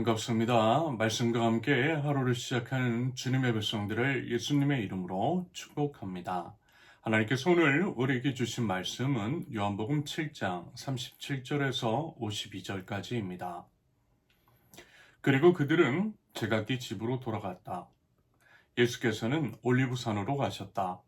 반갑습니다. 말씀과 함께 하루를 시작하는 주님의 백성들을 예수님의 이름으로 축복합니다. 하나님께서 오늘 우리에게 주신 말씀은 요한복음 7장 37절에서 52절까지입니다. 그리고 그들은 제각기 집으로 돌아갔다. 예수께서는 올리브산으로 가셨다.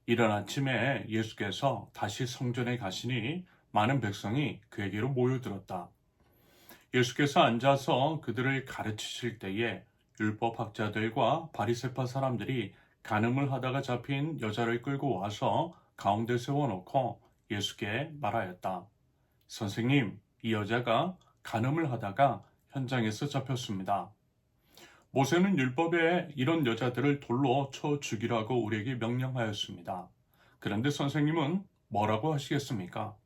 이른 아침에 예수께서 다시 성전에 가시니 많은 백성이 그에게로 모여들었다. 예수께서 앉아서 그들을 가르치실 때에 율법학자들과 바리새파 사람들이 간음을 하다가 잡힌 여자를 끌고 와서 가운데 세워놓고 예수께 말하였다. 선생님, 이 여자가 간음을 하다가 현장에서 잡혔습니다. 모세는 율법에 이런 여자들을 돌로 쳐 죽이라고 우리에게 명령하였습니다. 그런데 선생님은 뭐라고 하시겠습니까?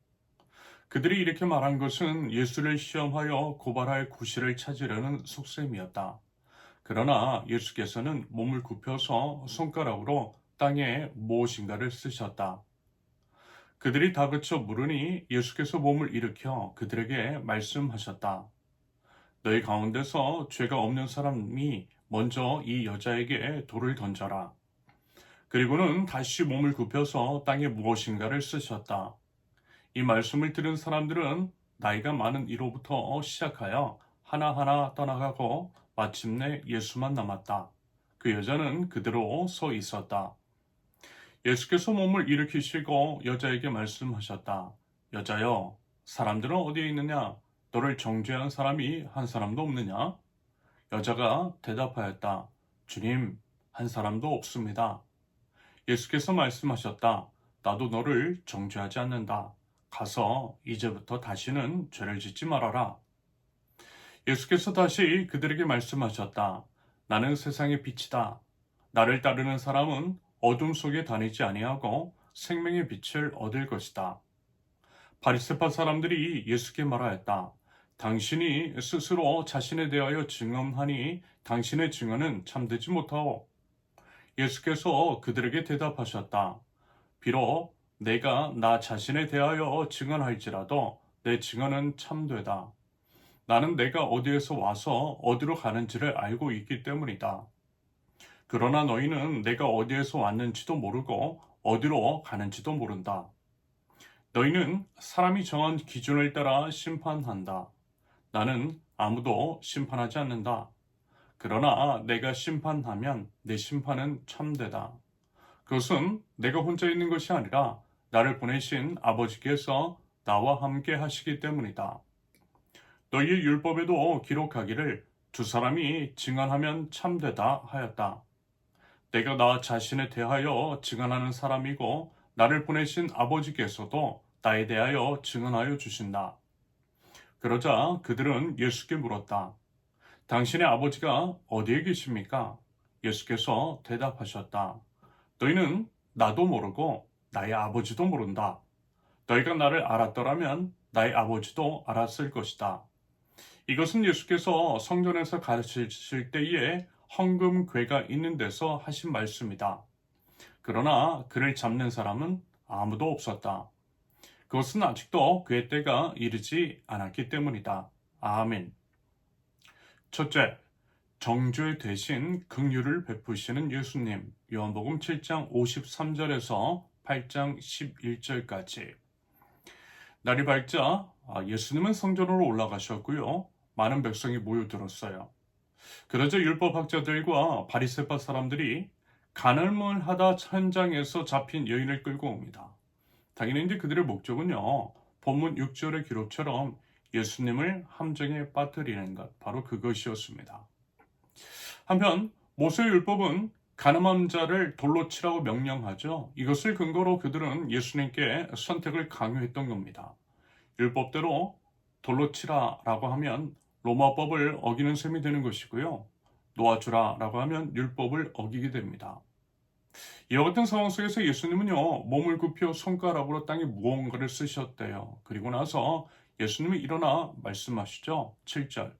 그들이 이렇게 말한 것은 예수를 시험하여 고발할 구실을 찾으려는 속셈이었다. 그러나 예수께서는 몸을 굽혀서 손가락으로 땅에 무엇인가를 쓰셨다. 그들이 다그쳐 물으니 예수께서 몸을 일으켜 그들에게 말씀하셨다. 너희 가운데서 죄가 없는 사람이 먼저 이 여자에게 돌을 던져라. 그리고는 다시 몸을 굽혀서 땅에 무엇인가를 쓰셨다. 이 말씀을 들은 사람들은 나이가 많은 이로부터 시작하여 하나하나 떠나가고 마침내 예수만 남았다. 그 여자는 그대로 서 있었다. 예수께서 몸을 일으키시고 여자에게 말씀하셨다. 여자여, 사람들은 어디에 있느냐? 너를 정죄한 사람이 한 사람도 없느냐? 여자가 대답하였다. 주님, 한 사람도 없습니다. 예수께서 말씀하셨다. 나도 너를 정죄하지 않는다. 가서 이제부터 다시는 죄를 짓지 말아라. 예수께서 다시 그들에게 말씀하셨다. 나는 세상의 빛이다. 나를 따르는 사람은 어둠 속에 다니지 아니하고 생명의 빛을 얻을 것이다. 바리새파 사람들이 예수께 말하였다. 당신이 스스로 자신에 대하여 증언하니 당신의 증언은 참되지 못하오. 예수께서 그들에게 대답하셨다. 비록 내가 나 자신에 대하여 증언할지라도 내 증언은 참되다. 나는 내가 어디에서 와서 어디로 가는지를 알고 있기 때문이다. 그러나 너희는 내가 어디에서 왔는지도 모르고 어디로 가는지도 모른다. 너희는 사람이 정한 기준을 따라 심판한다. 나는 아무도 심판하지 않는다. 그러나 내가 심판하면 내 심판은 참되다. 그것은 내가 혼자 있는 것이 아니라 나를 보내신 아버지께서 나와 함께 하시기 때문이다. 너희의 율법에도 기록하기를 두 사람이 증언하면 참되다 하였다. 내가 나 자신에 대하여 증언하는 사람이고 나를 보내신 아버지께서도 나에 대하여 증언하여 주신다. 그러자 그들은 예수께 물었다. 당신의 아버지가 어디에 계십니까? 예수께서 대답하셨다. 너희는 나도 모르고 나의 아버지도 모른다. 너희가 나를 알았더라면 나의 아버지도 알았을 것이다. 이것은 예수께서 성전에서 가르치실 때에 헌금궤가 있는 데서 하신 말씀이다. 그러나 그를 잡는 사람은 아무도 없었다. 그것은 아직도 그의 때가 이르지 않았기 때문이다. 아멘. 첫째, 정죄 대신 긍휼을 베푸시는 예수님. 요한복음 7장 53절에서 8장 11절까지. 날이 밝자 예수님은 성전으로 올라가셨고요. 많은 백성이 모여들었어요. 그러자 율법학자들과 바리새파 사람들이 간음을 하다 현장에서 잡힌 여인을 끌고 옵니다. 당연히 이제 그들의 목적은요. 본문 6절의 기록처럼 예수님을 함정에 빠뜨리는 것, 바로 그것이었습니다. 한편 모세의 율법은 간음한 자를 돌로 치라고 명령하죠. 이것을 근거로 그들은 예수님께 선택을 강요했던 겁니다. 율법대로 돌로 치라라고 하면 로마법을 어기는 셈이 되는 것이고요. 놓아주라라고 하면 율법을 어기게 됩니다. 이와 같은 상황 속에서 예수님은요, 몸을 굽혀 손가락으로 땅에 무언가를 쓰셨대요. 그리고 나서 예수님이 일어나 말씀하시죠. 7절.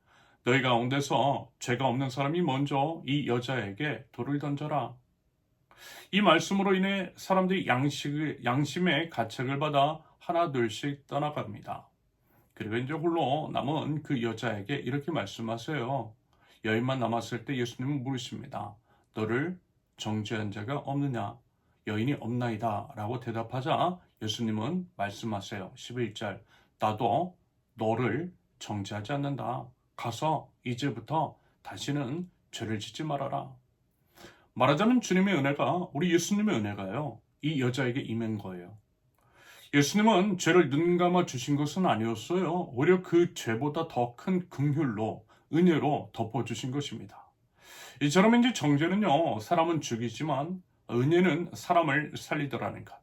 너희 가운데서 죄가 없는 사람이 먼저 이 여자에게 돌을 던져라. 이 말씀으로 인해 사람들이 양심의 가책을 받아 하나둘씩 떠나갑니다. 그리고 이제 홀로 남은 그 여자에게 이렇게 말씀하세요. 여인만 남았을 때 예수님은 물으십니다. 너를 정죄한 자가 없느냐? 여인이 없나이다 라고 대답하자 예수님은 말씀하세요. 11절 나도 너를 정죄하지 않는다. 가서 이제부터 다시는 죄를 짓지 말아라. 말하자면 주님의 은혜가, 우리 예수님의 은혜가요, 이 여자에게 임한 거예요. 예수님은 죄를 눈감아 주신 것은 아니었어요. 오히려 그 죄보다 더 큰 긍휼로, 은혜로 덮어주신 것입니다. 이처럼 이제 정죄는요, 사람은 죽이지만 은혜는 사람을 살리더라는 것.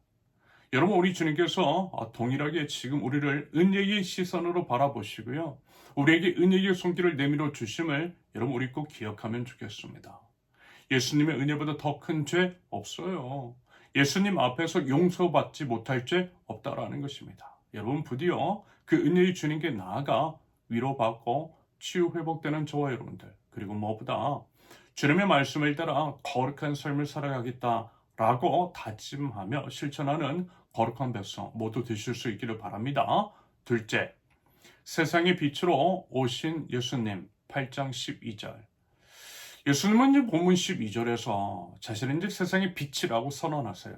여러분, 우리 주님께서 동일하게 지금 우리를 은혜의 시선으로 바라보시고요, 우리에게 은혜의 손길을 내밀어 주심을 여러분 우리 꼭 기억하면 좋겠습니다. 예수님의 은혜보다 더 큰 죄 없어요. 예수님 앞에서 용서받지 못할 죄 없다라는 것입니다. 여러분 부디요 그 은혜의 주님께 나아가 위로받고 치유 회복되는 저와 여러분들, 그리고 무엇보다 주님의 말씀을 따라 거룩한 삶을 살아가겠다라고 다짐하며 실천하는 거룩한 백성 모두 되실 수 있기를 바랍니다. 둘째, 세상의 빛으로 오신 예수님. 8장 12절. 예수님은 이제 본문 12절에서 자신은 이제 세상의 빛이라고 선언하세요.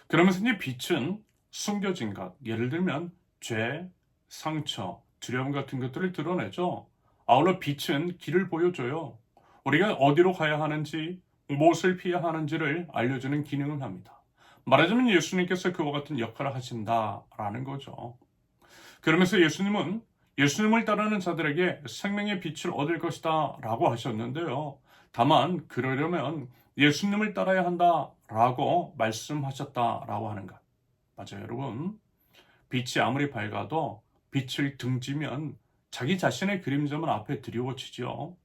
그러면서 이제 빛은 숨겨진 것, 예를 들면 죄, 상처, 두려움 같은 것들을 드러내죠. 아울러 빛은 길을 보여줘요. 우리가 어디로 가야 하는지, 무엇을 피해야 하는지를 알려주는 기능을 합니다. 말하자면 예수님께서 그와 같은 역할을 하신다라는 거죠. 그러면서 예수님은 예수님을 따르는 자들에게 생명의 빛을 얻을 것이다 라고 하셨는데요. 다만 그러려면 예수님을 따라야 한다 라고 말씀하셨다라고 하는 것. 맞아요, 여러분. 빛이 아무리 밝아도 빛을 등지면 자기 자신의 그림자만 앞에 드리워지죠.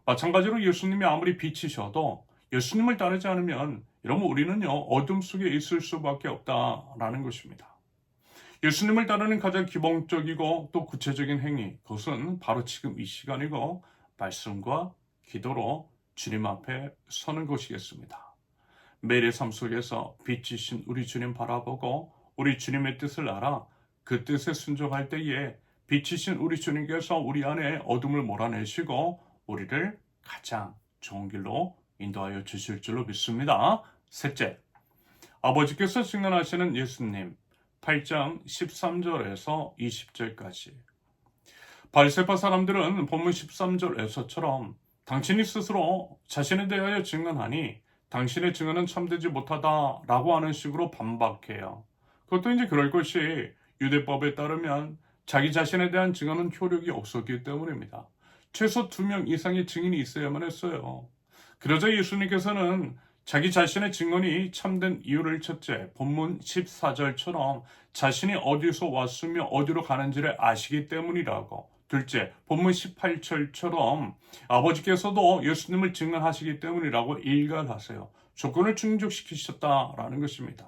마찬가지로 예수님이 아무리 빛이셔도 예수님을 따르지 않으면 여러분 우리는요 어둠 속에 있을 수밖에 없다라는 것입니다. 예수님을 따르는 가장 기본적이고 또 구체적인 행위, 그것은 바로 지금 이 시간이고 말씀과 기도로 주님 앞에 서는 것이겠습니다. 매일의 삶 속에서 빛이신 우리 주님 바라보고 우리 주님의 뜻을 알아 그 뜻에 순종할 때에 빛이신 우리 주님께서 우리 안에 어둠을 몰아내시고 우리를 가장 좋은 길로 인도하여 주실 줄로 믿습니다. 셋째, 아버지께서 증언하시는 예수님. 8장 13절에서 20절까지. 바리새파 사람들은 본문 13절에서처럼 당신이 스스로 자신에 대하여 증언하니 당신의 증언은 참되지 못하다라고 하는 식으로 반박해요. 그것도 이제 그럴 것이 유대법에 따르면 자기 자신에 대한 증언은 효력이 없었기 때문입니다. 최소 2명 이상의 증인이 있어야만 했어요. 그러자 예수님께서는 자기 자신의 증언이 참된 이유를 첫째, 본문 14절처럼 자신이 어디서 왔으며 어디로 가는지를 아시기 때문이라고, 둘째, 본문 18절처럼 아버지께서도 예수님을 증언하시기 때문이라고 일갈하세요. 조건을 충족시키셨다라는 것입니다.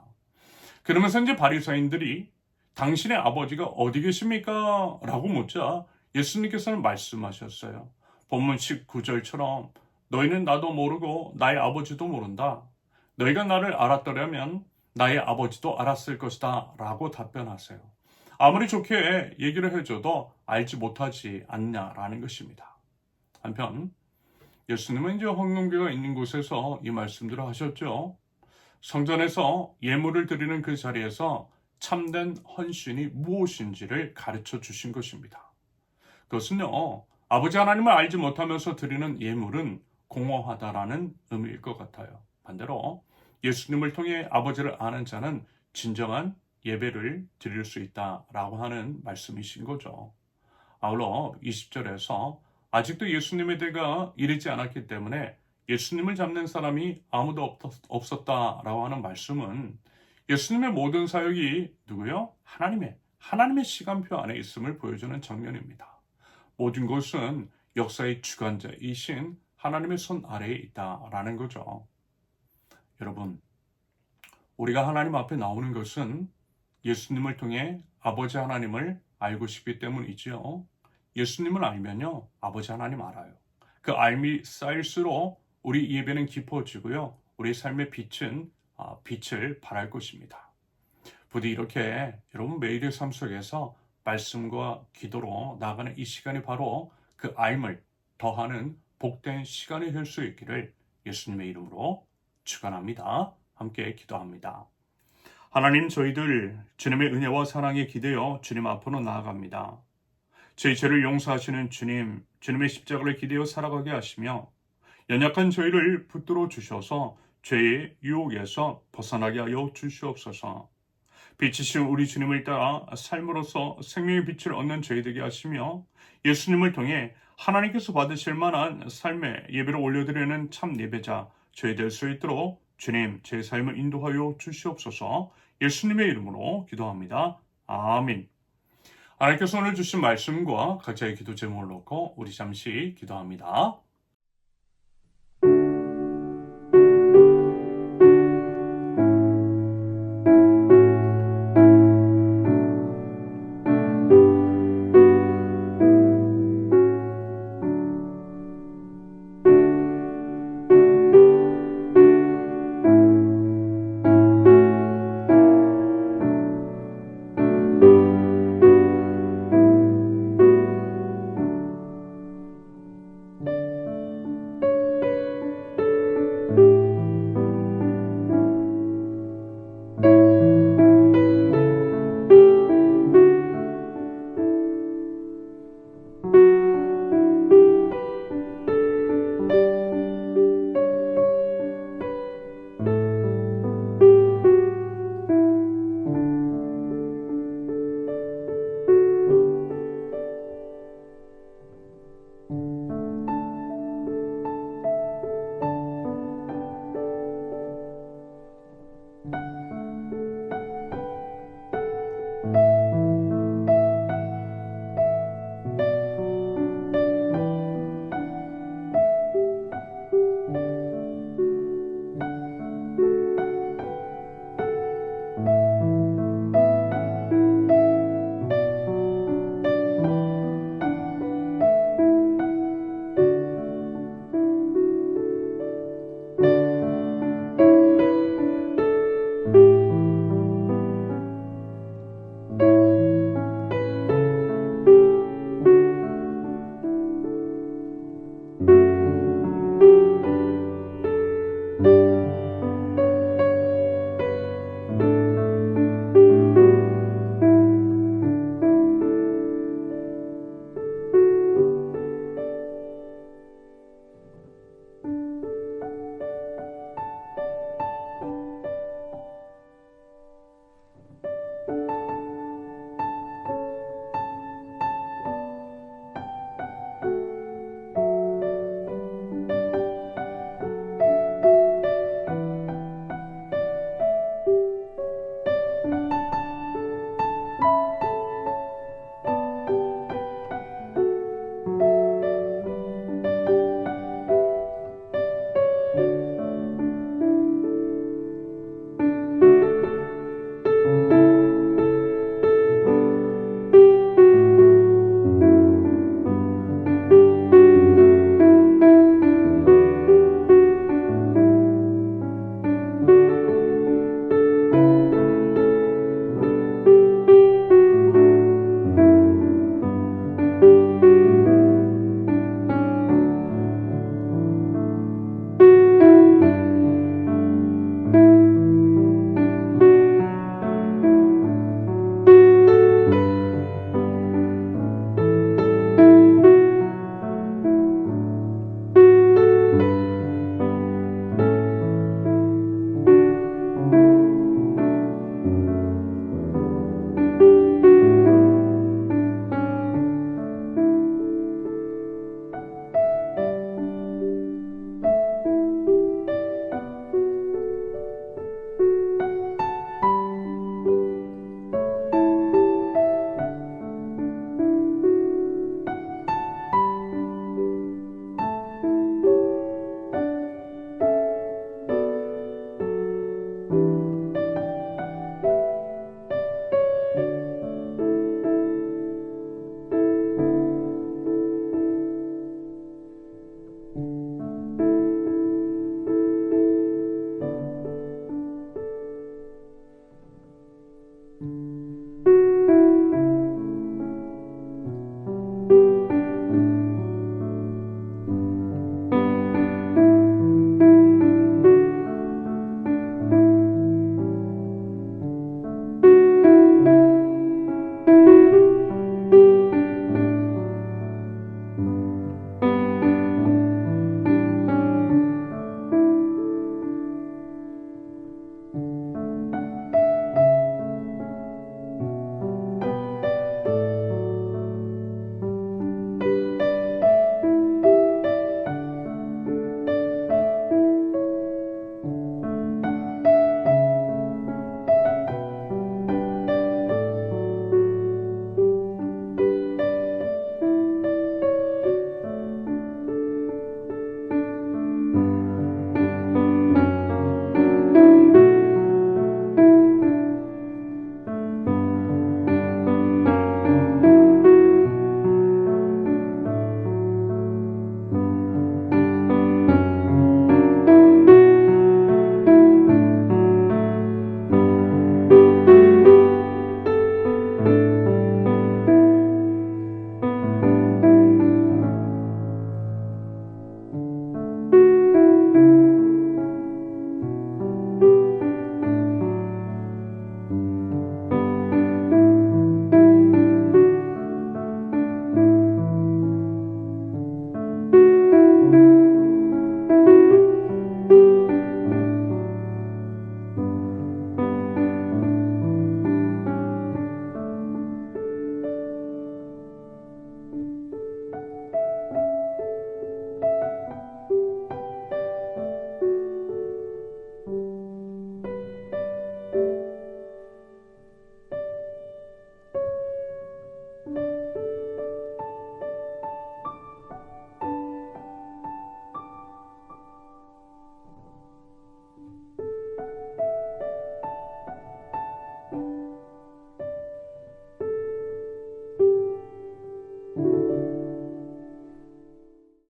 그러면서 이제 바리새인들이 당신의 아버지가 어디 계십니까? 라고 묻자 예수님께서는 말씀하셨어요. 본문 19절처럼 너희는 나도 모르고 나의 아버지도 모른다. 너희가 나를 알았더라면 나의 아버지도 알았을 것이다 라고 답변하세요. 아무리 좋게 얘기를 해줘도 알지 못하지 않냐라는 것입니다. 한편 예수님은 이제 황금궤가 있는 곳에서 이 말씀들을 하셨죠. 성전에서 예물을 드리는 그 자리에서 참된 헌신이 무엇인지를 가르쳐 주신 것입니다. 그것은요, 아버지 하나님을 알지 못하면서 드리는 예물은 공허하다라는 의미일 것 같아요. 반대로 예수님을 통해 아버지를 아는 자는 진정한 예배를 드릴 수 있다라고 하는 말씀이신 거죠. 아울러 20절에서 아직도 예수님의 때가 이르지 않았기 때문에 예수님을 잡는 사람이 아무도 없었다라고 하는 말씀은 예수님의 모든 사역이 누구요? 하나님의 시간표 안에 있음을 보여주는 장면입니다. 모든 것은 역사의 주관자이신 하나님의 손 아래에 있다라는 거죠. 여러분, 우리가 하나님 앞에 나오는 것은 예수님을 통해 아버지 하나님을 알고 싶기 때문이지요. 예수님을 알면요, 아버지 하나님 알아요. 그 알미 쌓일수록 우리 예배는 깊어지고요, 우리 삶의 빛은 빛을 발할 것입니다. 부디 이렇게 여러분 매일의 삶 속에서 말씀과 기도로 나아가는 이 시간이 바로 그 알을 더하는 복된 시간이 될 수 있기를 예수님의 이름으로 축원합니다. 함께 기도합니다. 하나님, 저희들 주님의 은혜와 사랑에 기대어 주님 앞으로 나아갑니다. 저희 죄를 용서하시는 주님, 주님의 십자가를 기대어 살아가게 하시며 연약한 저희를 붙들어 주셔서 죄의 유혹에서 벗어나게 하여 주시옵소서. 빛이신 우리 주님을 따라 삶으로써 생명의 빛을 얻는 저희 되게 하시며 예수님을 통해 하나님께서 받으실 만한 삶의 예배를 올려드리는 참 예배자 저희 될 수 있도록 주님 제 삶을 인도하여 주시옵소서. 예수님의 이름으로 기도합니다. 아멘. 하나님께서 오늘 주신 말씀과 각자의 기도 제목을 놓고 우리 잠시 기도합니다.